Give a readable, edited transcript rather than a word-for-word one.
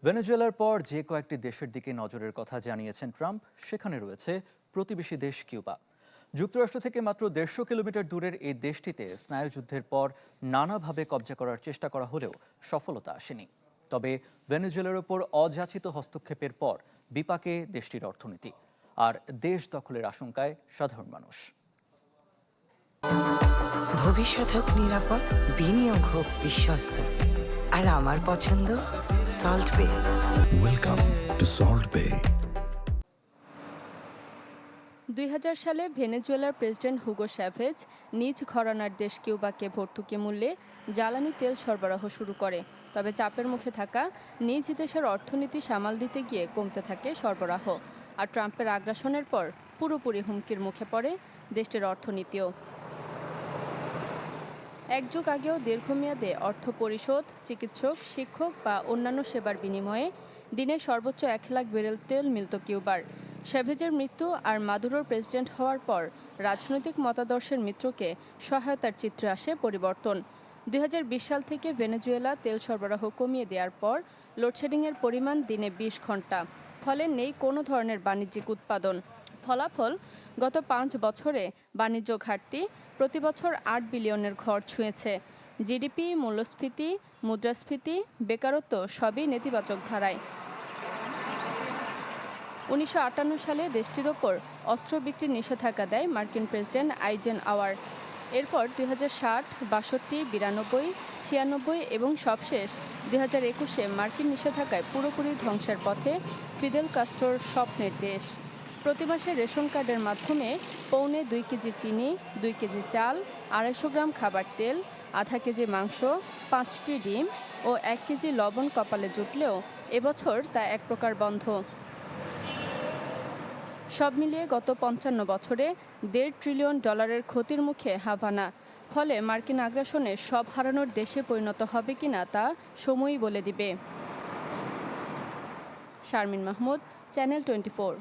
ভেনেজুয়েলার পর যে কয়েকটি দেশের দিকে নজরের কথা জানিয়েছেন ট্রাম্প, সেখানে রয়েছে প্রতিবেশী দেশ কিউবা। যুক্তরাষ্ট্র থেকে মাত্র 150 কিলোমিটার দূরের এই দেশটিতে স্নায়ুযুদ্ধের পর নানাভাবে কবজা করার চেষ্টা করা হলেও সফলতা আসেনি। তবে ভেনেজুয়েলার ওপর অযাচিত হস্তক্ষেপের পর বিপাকে দেশটির অর্থনীতি, আর দেশ দখলের আশঙ্কায় সাধারণ মানুষ। ভবিষ্যৎ হোক নিরাপদ, বিনিয়োগ হোক বিশ্বস্ত, আর আমার পছন্দ সল্ট বে। ওয়েলকাম টু সল্ট বে। 2000 সালে ভেনেজুয়েলার প্রেসিডেন্ট হুগো চ্যাভেজ নিজ ঘরানার দেশ কিউবাকে ভর্তুকি মূল্যে জ্বালানি তেল সরবরাহ শুরু করে। তবে চাপের মুখে থাকা নিজ দেশের অর্থনীতি সামাল দিতে গিয়ে কমতে থাকে সরবরাহ। আর ট্রাম্পের আগ্রাসনের পর পুরোপুরি হুমকির মুখে পড়ে দেশটির অর্থনীতিও। এক যুগ আগেও দীর্ঘমেয়াদে অর্থ পরিশোধ, চিকিৎসক, শিক্ষক বা অন্যান্য সেবার বিনিময়ে দিনে সর্বোচ্চ 1 লাখ ব্যারেল তেল মিলত কিউবার। চ্যাভেজের মৃত্যু আর মাদুরোর প্রেসিডেন্ট হওয়ার পর রাজনৈতিক মতাদর্শের মিত্রকে সহায়তার চিত্রে আসে পরিবর্তন। 2020 সাল থেকে ভেনেজুয়েলা তেল সরবরাহ কমিয়ে দেওয়ার পর লোডশেডিংয়ের পরিমাণ দিনে 20 ঘন্টা, ফলে নেই কোনো ধরনের বাণিজ্যিক উৎপাদন। ফলাফল, গত 5 বছরে বাণিজ্য ঘাটতি প্রতি বছর 8 বিলিয়নের ঘর ছুঁয়েছে। জিডিপি, মূল্যস্ফীতি, মুদ্রাস্ফীতি, বেকারত্ব সবই নেতিবাচক ধারায়। 1958 সালে দেশটির ওপর অস্ত্র বিক্রির নিষেধাজ্ঞা দেয় মার্কিন প্রেসিডেন্ট আইজেনহাওয়ার। এরপর 2060, 62, 92, 96 এবং সবশেষ 2021-এ মার্কিন নিষেধাজ্ঞায় পুরোপুরি ধ্বংসের পথে ফিদেল কাস্ট্রোর স্বপ্নের দেশ। প্রতি মাসে রেশন কার্ডের মাধ্যমে পৌনে 2 কেজি চিনি, 2 কেজি চাল, 250 গ্রাম খাবার তেল, আধা কেজি মাংস, 5টি ডিম ও 1 কেজি লবণ কপালে জুটলেও এবছর তা এক প্রকার বন্ধ। সব মিলিয়ে গত 55 বছরে $1.5 ট্রিলিয়ন ক্ষতির মুখে হাভানা। ফলে মার্কিন আগ্রাসনে সব হারানোর দেশে পরিণত হবে কিনা তা সময়ই বলে দিবে। শারমিন মাহমুদ, চ্যানেল 24।